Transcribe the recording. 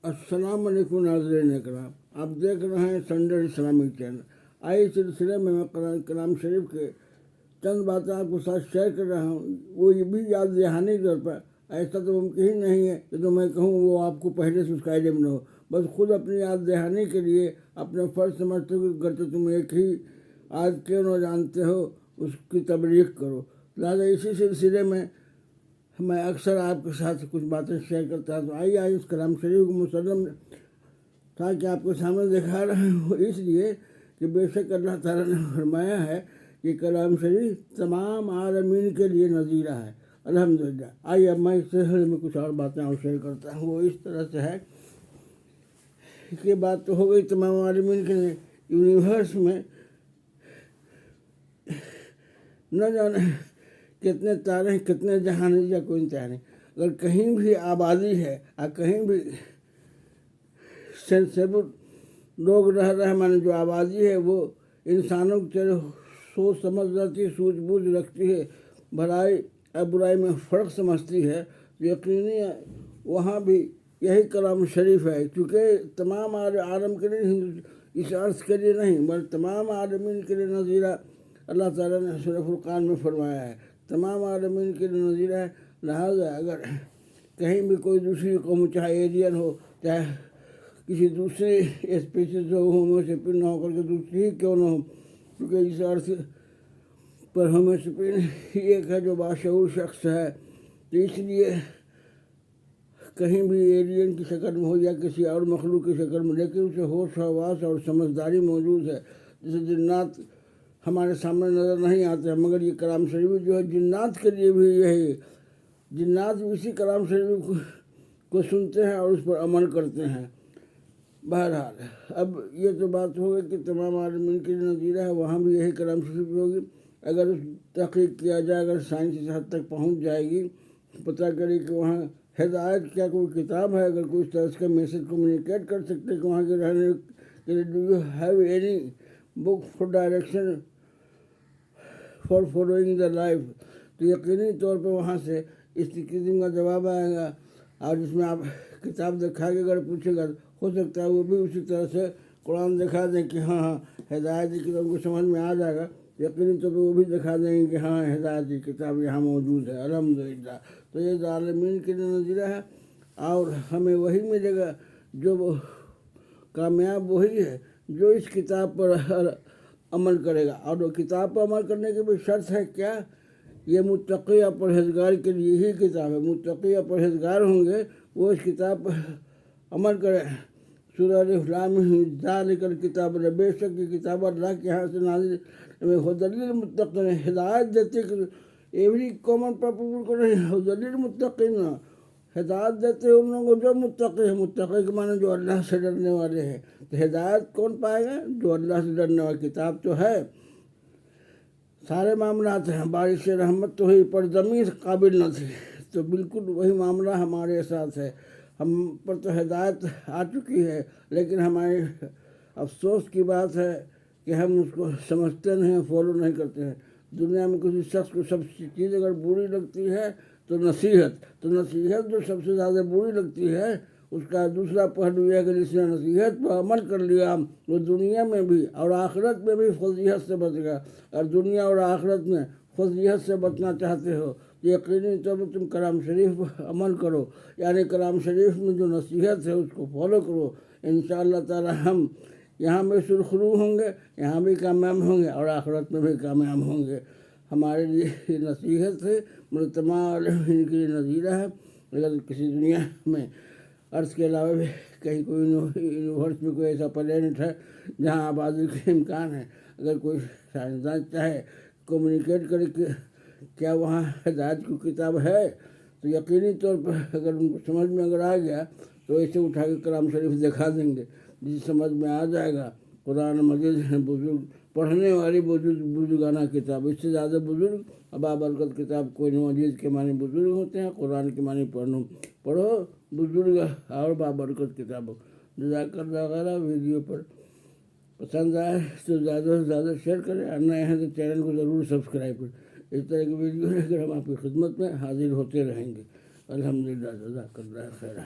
अस्सलाम वालेकुम नाज़रीन इकराम, आप देख रहे हैं संडे इस्लामिक चैनल। आइए इस सिलसिले में मैं कलाम शरीफ के चंद बातें आपके साथ शेयर कर रहा हूँ। वो ये भी याद दहानी के तौर पर, ऐसा तो मुमकिन ही नहीं है कि तो मैं कहूँ वो आपको पहले से उसका इल्म न हो। बस खुद अपनी याद दहानी के लिए अपने फ़र्ज समझते हो करते तुम एक ही आज क्यों न जानते हो उसकी तबलीग करो। लिहाजा इसी सिलसिले में मैं अक्सर आपके साथ कुछ बातें शेयर करता हूँ। तो आइए आज इस कलाम शरीफ को मुसल्लम था कि आपके सामने दिखा रहे हैं, इसलिए कि बेशक अल्लाह ताला ने फरमाया है कि कलाम शरीफ तमाम आलमीन के लिए नज़ीरा है। अल्हम्दुलिल्लाह। आइए अब मैं इस सिलसिले में कुछ और बातें और शेयर करता हूँ। वो इस तरह से है कि बात तो हो गई तमाम आलमीन के लिए। यूनिवर्स में न जाने कितने तारे हैं, कितने जहान है, या कोई इंतहा नहीं। अगर कहीं भी आबादी है और कहीं भी सेंसेबल लोग रह रहे हैं, माने जो आबादी है वो इंसानों की तरह सोच समझ रखती है, सूझबूझ रखती है, भलाई और बुराई में फ़र्क समझती है, तो यकीनी है वहाँ भी यही कलाम शरीफ है। क्योंकि तमाम आलम के लिए, इस अर्थ के लिए नहीं बल्कि तमाम आलमीन के लिए नज़ीरा अल्लाह ताला ने सूरह फुरक़ान में फरमाया है। तमाम आलमीन के लिए नज़ीरा है। लिहाजा अगर कहीं भी कोई दूसरी कौम, चाहे एलियन हो, चाहे किसी दूसरे स्पीसीज हो, होमोसेपियन ना होकर के दूसरी ही क्यों ना हो, क्योंकि इस अर्थ पर होमोसेपियन ही एक है जो बाशऊर शख्स है। तो इसलिए कहीं भी एलियन की शक्ल में हो या किसी और मखलूक की शक्ल में, लेकिन उसे होश हवास और समझदारी मौजूद है। जैसे जिन्नात हमारे सामने नज़र नहीं आते हैं, मगर ये कलाम शरीफ जो है जिन्नात के लिए भी यही, जिन्नात भी इसी कलाम शरीफ को सुनते हैं और उस पर अमल करते हैं। बहरहाल अब ये तो बात हो गई कि तमाम आलमीन के लिए नज़ीरा है, वहाँ भी यही कलाम शरीफ होगी। अगर उस तहक़ीक़ किया जाए, अगर साइंस इस हद तक पहुँच जाएगी, पता करें कि वहाँ हिदायत क्या कोई किताब है, अगर कोई इस तरह का मैसेज कम्युनिकेट कर सकते कि वहाँ के रहने के लिए do you have any book for direction for following the life, तो यकीनी तौर पर वहाँ से इस किस्म का जवाब आएगा। और जिसमें आप किताब दिखा के अगर पूछेगा, हो सकता है वो भी उसी तरह से कुरान दिखा दें कि हाँ हाँ हिदायत की किताब को समझ में आ जाएगा। यकीनी तौर पर वो भी दिखा देंगे कि हाँ हिदायत की किताब यहाँ मौजूद है। अल्हम्दुलिल्लाह। तो ये आलमीन के लिए नज़ीरा है और हमें वही मिलेगा जो कामयाब वही है जो इस किताब पर अमल करेगा। और किताब पर अमल करने की भी शर्त है क्या? ये मुत्तक़ी या परहेज़गार के लिए ही किताब है। मुत्तक़ी या परहेज़गार होंगे वो इस किताब पर अमल करें। सूरह अलिफ लाम मीम ज़ालिकल किताब, बेशक ये किताब अल्लाह के यहाँ से नाज़िल हुदल लिल मुत्तक़ीन, हिदायत देते कि एवरी कॉमन पीपल को नहीं, हुदल लिल मुत्तक़ीन, हिदायत देते हैं उन लोगों को जो मुत्तक़ी है। मुत्तक़ी के माने जो अल्लाह से डरने वाले हैं। तो हिदायत कौन पाएगा? जो अल्लाह से डरने वाला। किताब तो है, सारे मामलात हैं, बारिश रहमत तो हुई पर ज़मीन काबिल न थी, तो बिल्कुल वही मामला हमारे साथ है। हम पर तो हिदायत आ चुकी है, लेकिन हमारे अफसोस की बात है कि हम उसको समझते नहीं, फॉलो नहीं करते हैं। दुनिया में किसी शख्स को सब चीज़ अगर बुरी लगती है तो नसीहत जो सबसे ज़्यादा बुरी लगती है, उसका दूसरा पहलू यह है कि जिसने नसीहत पर अमल कर लिया वो दुनिया में भी और आखिरत में भी फजीहत से बचेगा। और दुनिया और आखिरत में फजीहत से बचना चाहते हो तो यकीनी तौर पर तुम कलाम शरीफ पर अमल करो, यानी कलाम शरीफ में जो नसीहत है उसको फॉलो करो। इंशाअल्लाह ताला हम यहाँ भी सुरखरू होंगे, यहाँ भी कामयाब होंगे और आखिरत में भी कामयाब होंगे। हमारे लिए नसीहत है, मतलब तमाम इनके लिए नज़ीरा है। अगर किसी दुनिया में अर्थ के अलावा भी कहीं कोई यूनिवर्स में कोई ऐसा प्लेनेट है जहाँ आबादी के इम्कान है, अगर कोई साइंसदान चाहे कम्युनिकेट करे कि क्या वहाँ हिदायत की किताब है, तो यकीनी तौर पर अगर उनको समझ में अगर आ गया तो ऐसे उठा के कलाम शरीफ दिखा देंगे, जिसे समझ में आ जाएगा। कुरान मजीद बुजुर्ग पढ़ने वाली बुजुर्गाना किताब, इससे ज़्यादा बुजुर्ग बाबरकत किताब कोई मजीद के मानी बुजुर्ग होते हैं, कुरान के मानी पढ़ो बुजुर्ग और बाबरकत किताबों। जज़ाकल्लाह खैर। वीडियो पर पसंद आए तो ज़्यादा से ज़्यादा शेयर करें, और नए हैं तो चैनल को ज़रूर सब्सक्राइब करें। इस तरह की वीडियो लेकर हम आपकी खिदमत में हाजिर होते रहेंगे। अल्हम्दुलिल्लाह। जज़ाकल्लाह खैर।